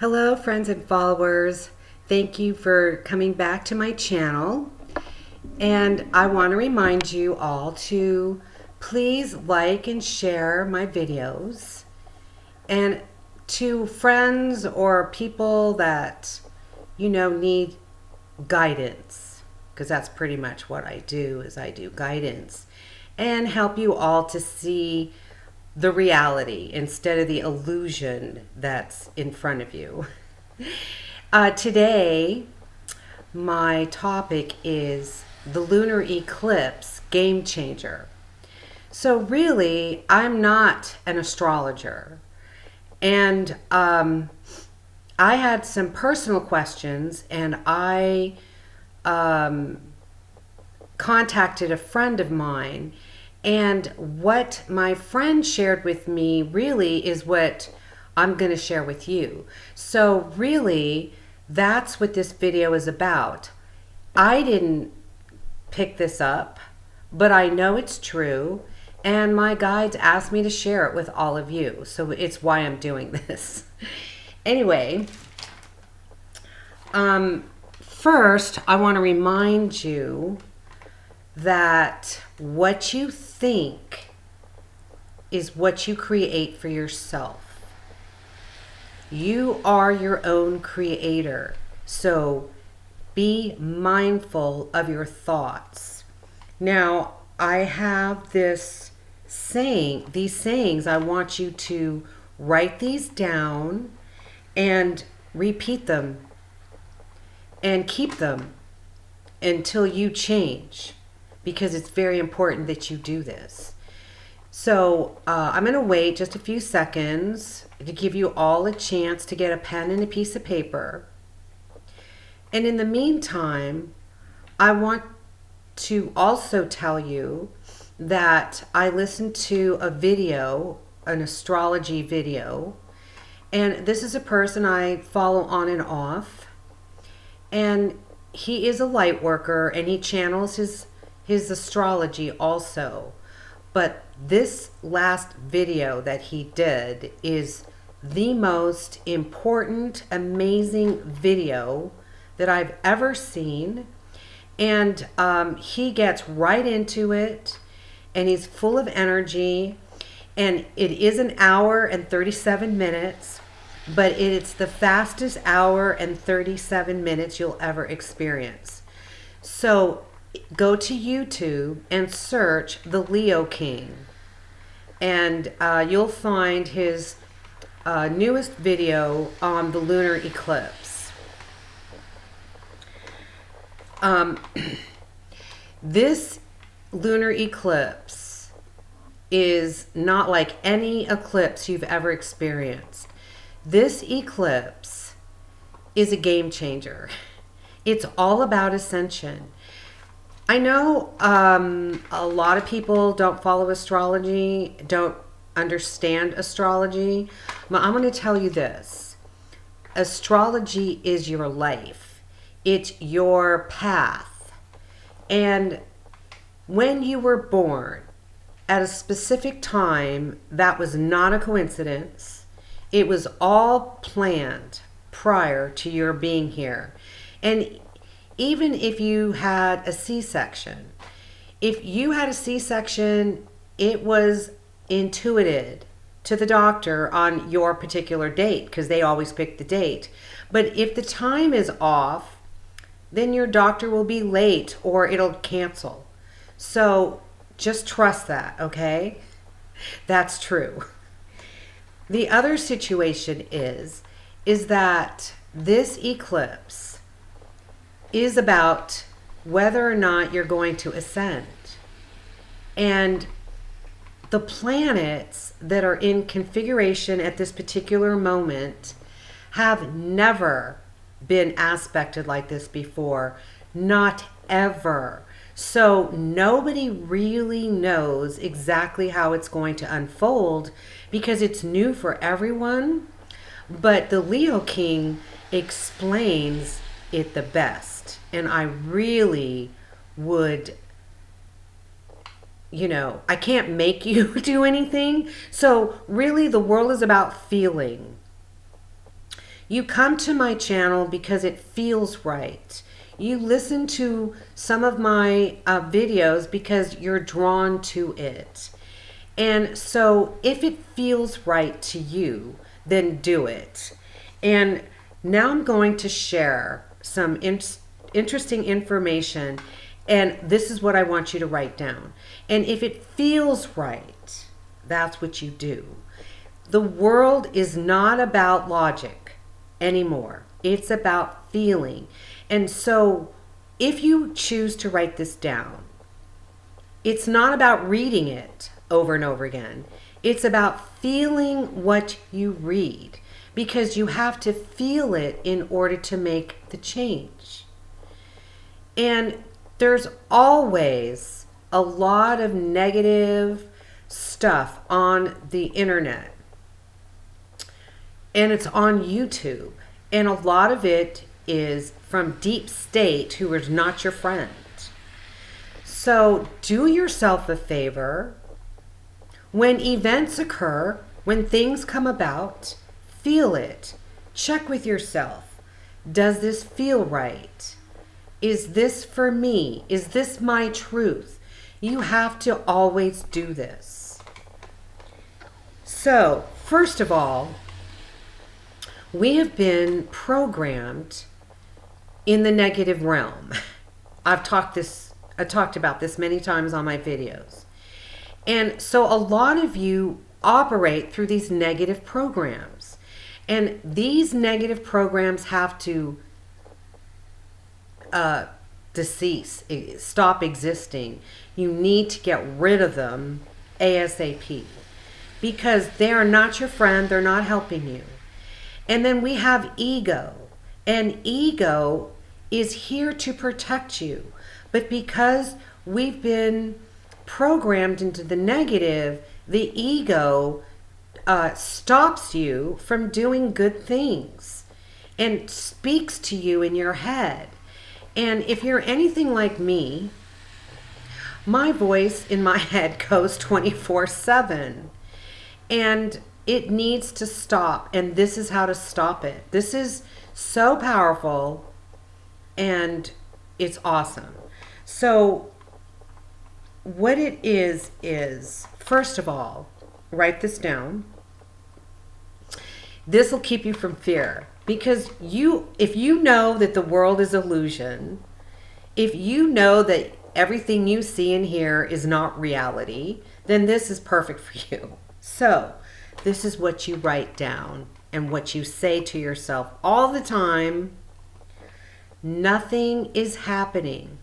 Hello, friends and followers. Thank you for coming back to my channel. And I want to remind you all to please like and share my videos. And to friends or people that need guidance, because that's pretty much what I do, is I do guidance and help you all to see the reality instead of the illusion that's in front of you. Today, my topic is the lunar eclipse game changer. So really, I'm not an astrologer. And I had some personal questions, and I contacted a friend of mine. And what my friend shared with me really is what I'm going to share with you. So really, that's what this video is about. I didn't pick this up, but I know it's true. And my guides asked me to share it with all of you. So it's why I'm doing this. Anyway, first, I want to remind you that what you think is what you create for yourself. You are your own creator. So be mindful of your thoughts. Now, I have these sayings. I want you to write these down and repeat them and keep them until you change, because it's very important that you do this. So I'm going to wait just a few seconds to give you all a chance to get a pen and a piece of paper. And in the meantime, I want to also tell you that I listened to a video, an astrology video, and this is a person I follow on and off, and he is a light worker, and he channels his astrology also. But this last video that he did is the most important, amazing video that I've ever seen. And he gets right into it, and he's full of energy. And it is an hour and 37 minutes, but it's the fastest hour and 37 minutes you'll ever experience. So go to YouTube and search the Leo King, and you'll find his newest video on the lunar eclipse. This lunar eclipse is not like any eclipse you've ever experienced. This eclipse is a game changer. It's all about ascension. I know a lot of people don't follow astrology, don't understand astrology, but I'm going to tell you this. Astrology is your life. It's your path. And when you were born at a specific time, that was not a coincidence. It was all planned prior to your being here. And even if you had a C-section, if you had a C-section, it was intuited to the doctor on your particular date, because they always pick the date. But if the time is off, then your doctor will be late or it'll cancel. So just trust that, okay? That's true. The other situation is that this eclipse is about whether or not you're going to ascend. And the planets that are in configuration at this particular moment have never been aspected like this before. Not ever. So nobody really knows exactly how it's going to unfold, because it's new for everyone. But the Leo King explains it the best. And I really would, I can't make you do anything. So really the world is about feeling. You come to my channel because it feels right. You listen to some of my videos because you're drawn to it. And so if it feels right to you, then do it. And now I'm going to share some interesting information, and this is what I want you to write down. And if it feels right, that's what you do. The world is not about logic anymore. It's about feeling. And so if you choose to write this down, it's not about reading it over and over again. It's about feeling what you read, because you have to feel it in order to make the change. And there's always a lot of negative stuff on the internet. And it's on YouTube. And a lot of it is from deep state, who is not your friend. So do yourself a favor. When events occur, when things come about, feel it. Check with yourself. Does this feel right? Is this for me? Is this my truth? You have to always do this. So, first of all, we have been programmed in the negative realm. I talked about this many times on my videos. And so a lot of you operate through these negative programs. And these negative programs have to decease, stop existing. You need to get rid of them ASAP, because they are not your friend. They're not helping you. And then we have ego. And ego is here to protect you. But because we've been programmed into the negative, the ego stops you from doing good things and speaks to you in your head. And if you're anything like me, my voice in my head goes 24/7. And it needs to stop. And this is how to stop it. This is so powerful, and it's awesome. So what it is, first of all, write this down. This will keep you from fear, because if you know that the world is illusion, if you know that everything you see and hear is not reality, then this is perfect for you. So this is what you write down and what you say to yourself all the time. Nothing is happening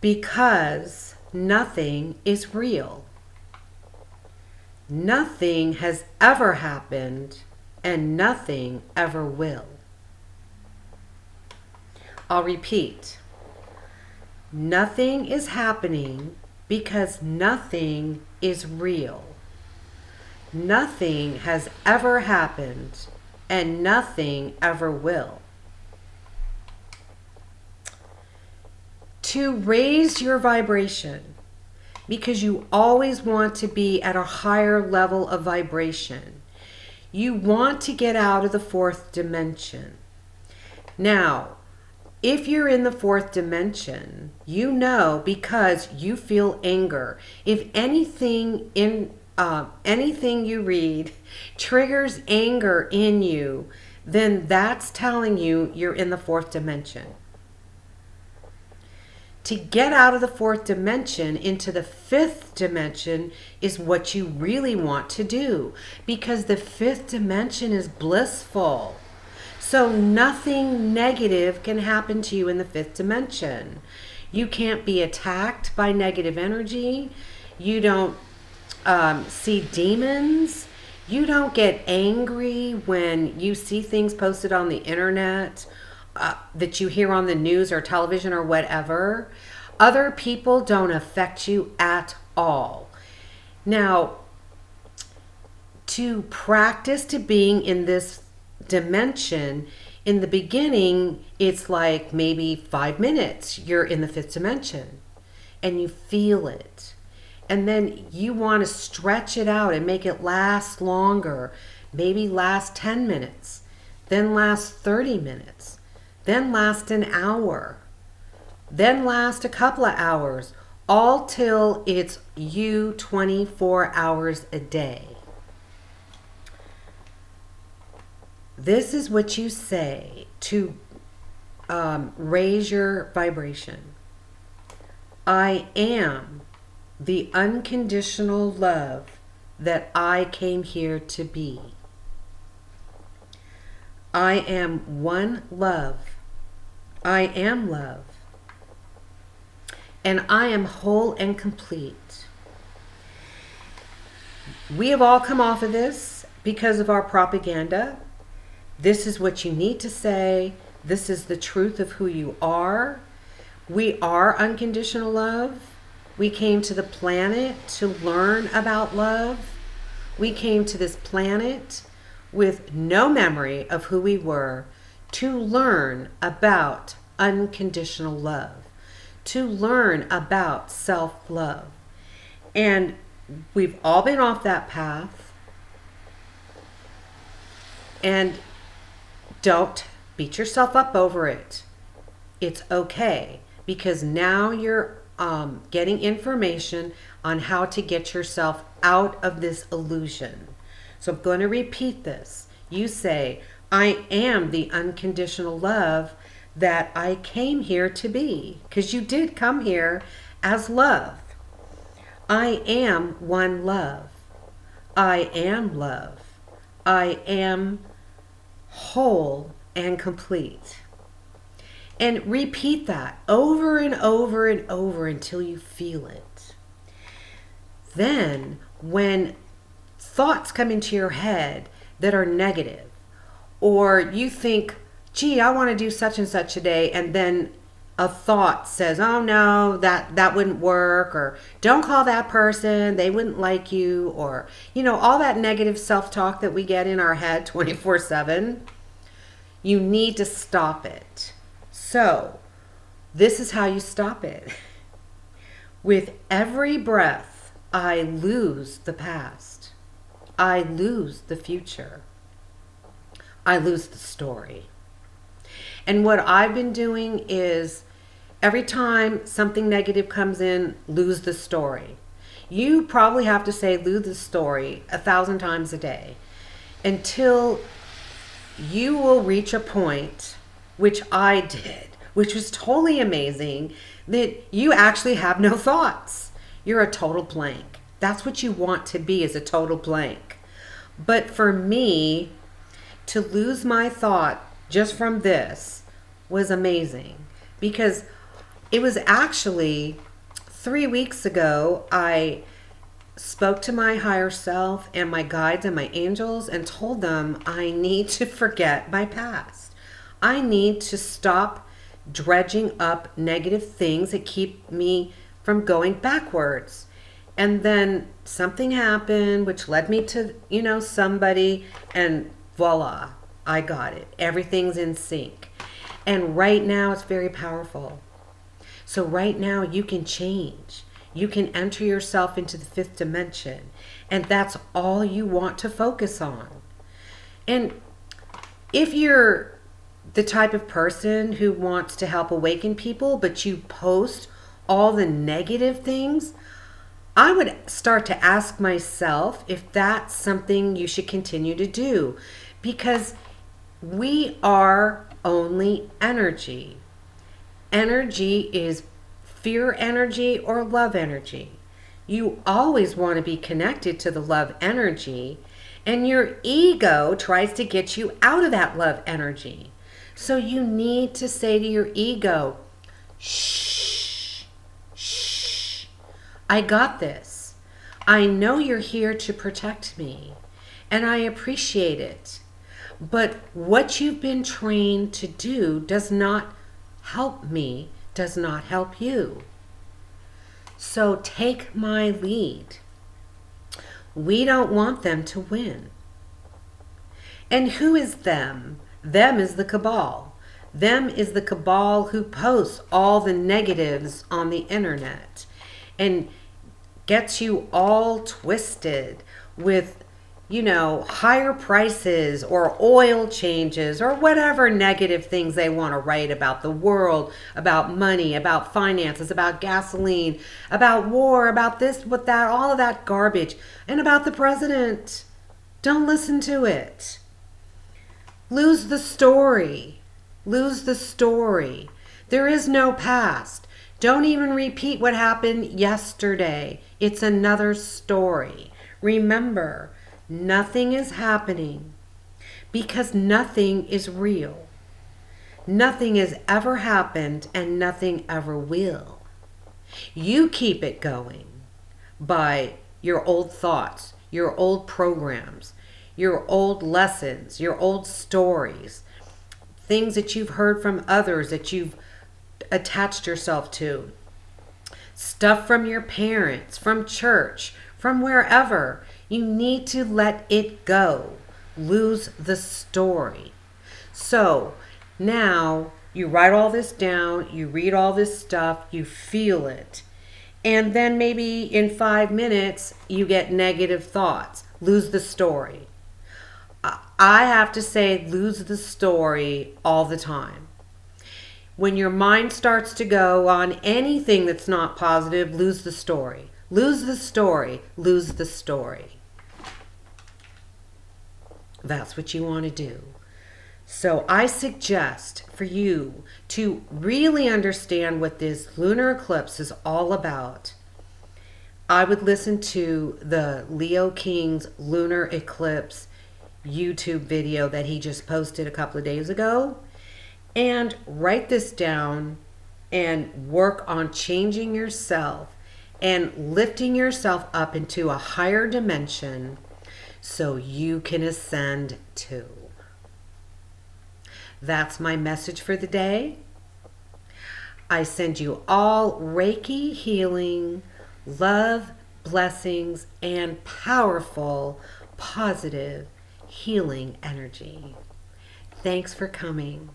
because nothing is real. Nothing has ever happened, and nothing ever will. I'll repeat. Nothing is happening because nothing is real. Nothing has ever happened, and nothing ever will. To raise your vibration, because you always want to be at a higher level of vibration. You want to get out of the fourth dimension. Now, if you're in the fourth dimension, you know, because you feel anger. If anything you read triggers anger in you, then that's telling you you're in the fourth dimension. To get out of the fourth dimension into the fifth dimension is what you really want to do, because the fifth dimension is blissful. So nothing negative can happen to you in the fifth dimension. You can't be attacked by negative energy. You don't see demons. You don't get angry when you see things posted on the internet that you hear on the news or television or whatever. Other people don't affect you at all. Now, to practice to being in this dimension, in the beginning, it's like maybe 5 minutes you're in the fifth dimension and you feel it. and then you want to stretch it out and make it last longer, maybe last 10 minutes, then last 30 minutes, then last an hour, then last a couple of hours, all till it's you 24 hours a day. This is what you say to raise your vibration. I am the unconditional love that I came here to be. I am one love. I am love. And I am whole and complete. We have all come off of this because of our propaganda. This is what you need to say. This is the truth of who you are. We are unconditional love. We came to the planet to learn about love. We came to this planet with no memory of who we were to learn about unconditional love, to learn about self-love. And we've all been off that path. And don't beat yourself up over it. It's okay, because now you're getting information on how to get yourself out of this illusion. So I'm going to repeat this. You say, I am the unconditional love that I came here to be, because you did come here as love. I am one love. I am love. I am whole and complete. And repeat that over and over and over until you feel it. Then, when thoughts come into your head that are negative, or you think, gee, I want to do such and such today, and then a thought says, oh no, that wouldn't work, or don't call that person, they wouldn't like you, or, all that negative self-talk that we get in our head 24/7, you need to stop it. So, this is how you stop it. With every breath, I lose the past. I lose the future. I lose the story. And what I've been doing is every time something negative comes in, lose the story. You probably have to say lose the story 1,000 times a day until you will reach a point, which I did, which was totally amazing, that you actually have no thoughts. You're a total blank. That's what you want to be, is a total blank. But for me, to lose my thought just from this was amazing, because it was actually 3 weeks ago, I spoke to my higher self and my guides and my angels and told them I need to forget my past. I need to stop dredging up negative things that keep me from going backwards. And then something happened which led me to, somebody, and voila, I got it. Everything's in sync. And right now it's very powerful. So right now you can change. You can enter yourself into the 5th dimension. And that's all you want to focus on. And if you're the type of person who wants to help awaken people, but you post all the negative things, I would start to ask myself if that's something you should continue to do, because we are only energy. Energy is fear energy or love energy. You always want to be connected to the love energy, and your ego tries to get you out of that love energy. So you need to say to your ego, shh, shh, I got this. I know you're here to protect me, and I appreciate it. But what you've been trained to do does not help me, does not help you. So take my lead. We don't want them to win. And who is them? Them is the cabal. Them is the cabal who posts all the negatives on the internet and gets you all twisted with, higher prices or oil changes or whatever negative things they want to write about the world, about money, about finances, about gasoline, about war, about this, with that, all of that garbage, and about the president. Don't listen to it. Lose the story. Lose the story. There is no past. Don't even repeat what happened yesterday. It's another story. Remember, nothing is happening because nothing is real. Nothing has ever happened and nothing ever will. You keep it going by your old thoughts, your old programs, your old lessons, your old stories, things that you've heard from others that you've attached yourself to, stuff from your parents, from church, from wherever. You need to let it go. Lose the story. So now you write all this down, you read all this stuff, you feel it. And then maybe in 5 minutes, you get negative thoughts. Lose the story. I have to say, lose the story all the time. When your mind starts to go on anything that's not positive, lose the story. Lose the story. Lose the story. That's what you want to do. So I suggest for you to really understand what this lunar eclipse is all about. I would listen to the Leo King's lunar eclipse YouTube video that he just posted a couple of days ago, and write this down and work on changing yourself and lifting yourself up into a higher dimension so you can ascend too. That's my message for the day. I send you all Reiki healing, love, blessings, and powerful, positive, healing energy. Thanks for coming.